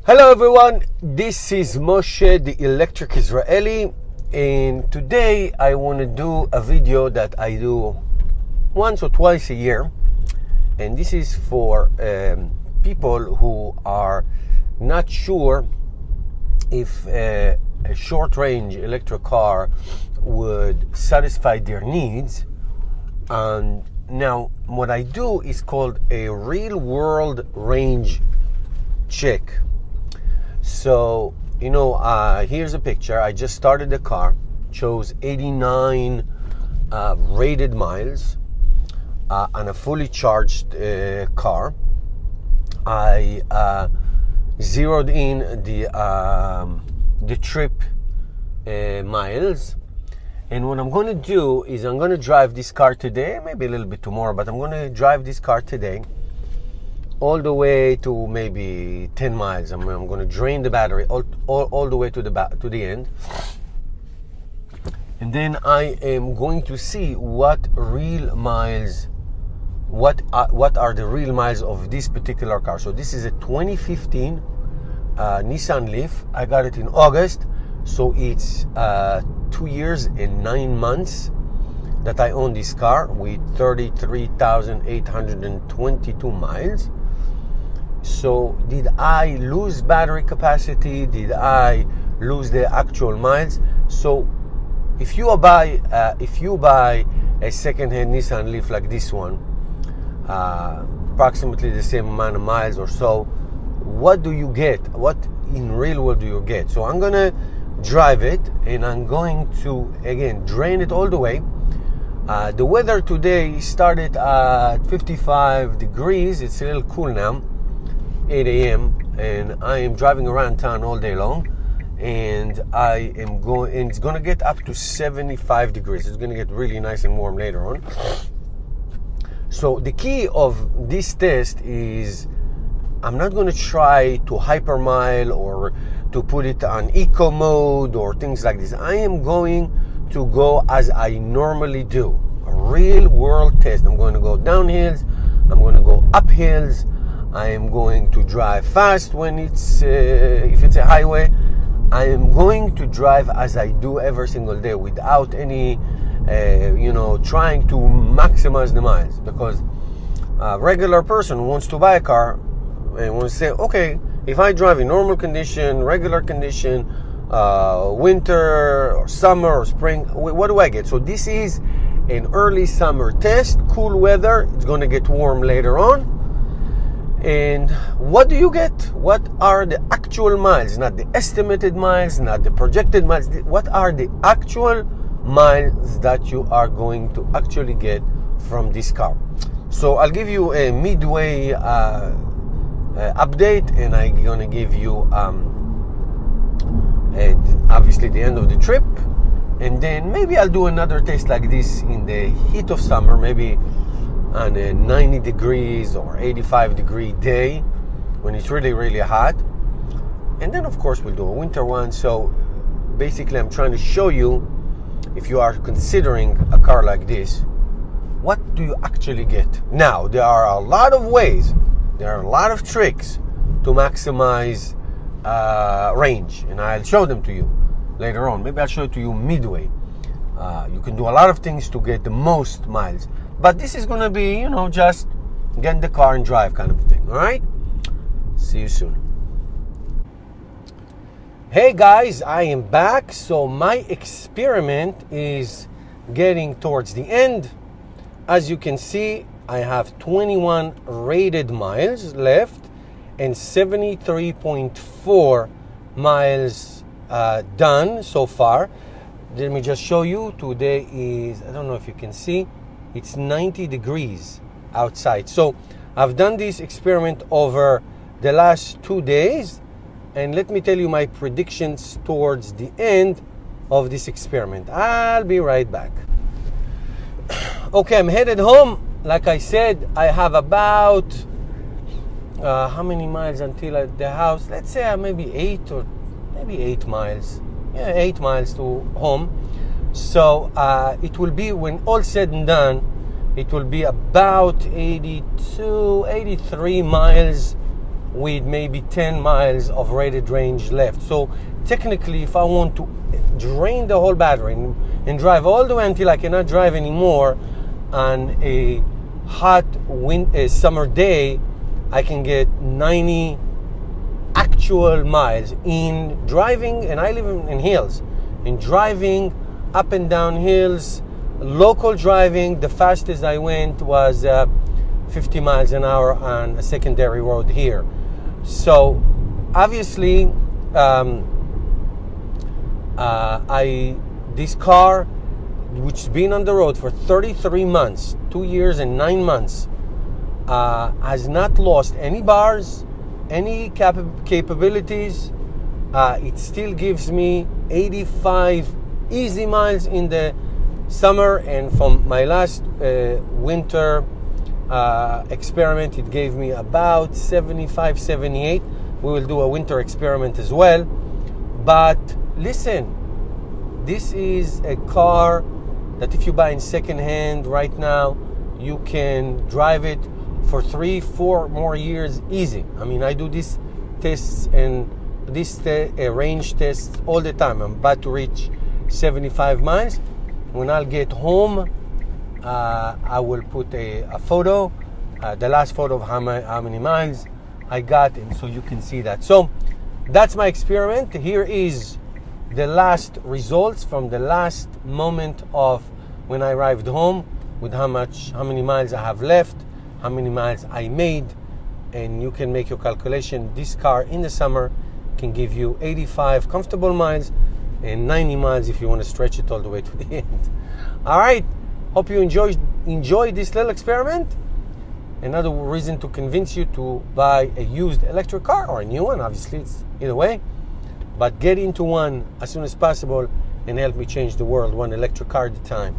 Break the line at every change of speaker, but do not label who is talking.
Hello everyone, this is Moshe, the Electric Israeli, and today I want to do a video that I do once or twice a year, and this is for people who are not sure if a short-range electric car would satisfy their needs. And now what I do is called a real-world range check. So, here's a picture. I just started the car, chose 89 rated miles on a fully charged car. I zeroed in the trip miles, and what I'm going to do is I'm going to drive this car today, maybe a little bit tomorrow, but I'm going to drive this car today all the way to maybe 10 miles. I'm going to drain the battery all the way to the end, and then I am going to see what are the real miles of this particular car. So this is a 2015 Nissan Leaf. I got it in August, so it's 2 years and 9 months that I own this car with 33,822 miles. So did I lose battery capacity? Did I lose the actual miles? So if you buy a second-hand Nissan Leaf like this one, approximately the same amount of miles or so, what do you get? What in real world do you get? So I'm gonna drive it, and I'm going to again drain it all the way. The weather today started at 55 degrees. It's a little cool now, 8 a.m. and I am driving around town all day long, and it's going to get up to 75 degrees. It's going to get really nice and warm later on. So the key of this test is I'm not going to try to hypermile or to put it on eco mode or things like this. I am going to go as I normally do, a real world test. I'm going to go down hills, I'm going to go up hills, I am going to drive fast when it's if it's a highway. I am going to drive as I do every single day without any trying to maximize the miles, because a regular person who wants to buy a car and wants to say, okay, if I drive in normal condition, regular condition, winter or summer or spring, what do I get? So this is an early summer test, cool weather. It's going to get warm later on. And what do you get? What are the actual miles? Not the estimated miles, not the projected miles. What are the actual miles that you are going to actually get from this car? So I'll give you a midway update, and I'm going to give you obviously the end of the trip, and then maybe I'll do another test like this in the heat of summer, maybe on a 90 degrees or 85 degree day when it's really, really hot. And then of course we'll do a winter one. So basically I'm trying to show you, if you are considering a car like this, what do you actually get? Now, there are a lot of ways, there are a lot of tricks to maximize range, and I'll show them to you later on. Maybe I'll show it to you midway. You can do a lot of things to get the most miles, but this is going to be, just get in the car and drive kind of thing. All right? See you soon. Hey guys, I am back. So my experiment is getting towards the end. As you can see, I have 21 rated miles left and 73.4 miles done so far. Let me just show you. Today is, I don't know if you can see, it's 90 degrees outside. So I've done this experiment over the last 2 days, and let me tell you my predictions towards the end of this experiment. I'll be right back. Okay, I'm headed home. Like I said, I have about how many miles until the house? Let's say maybe 8 miles. Yeah, 8 miles to home. So it will be, when all said and done, it will be about 82, 83 miles with maybe 10 miles of rated range left. So technically, if I want to drain the whole battery and drive all the way until I cannot drive anymore on a hot summer day, I can get 90 actual miles in driving, and I live in hills, in driving up and down hills, local driving. The fastest I went was 50 miles an hour on a secondary road here. So obviously this car, which has been on the road for 33 months, 2 years and 9 months, has not lost any bars, any capabilities. It still gives me 85 easy miles in the summer, and from my last winter experiment, it gave me about 75, 78. We will do a winter experiment as well. But listen, this is a car that if you buy in second hand right now, you can drive it for 3-4 more years easy. I mean, I do these tests and this range tests all the time. I'm about to reach 75 miles. When I'll get home, I will put a photo, the last photo of how many miles I got, and so you can see that. So that's my experiment. Here is the last results from the last moment of when I arrived home, with how many miles I have left, how many miles I made, and you can make your calculation. This car in the summer can give you 85 comfortable miles and 90 miles if you want to stretch it all the way to the end. All right, hope you enjoyed this little experiment. Another reason to convince you to buy a used electric car, or a new one, obviously it's either way, but get into one as soon as possible and help me change the world one electric car at a time.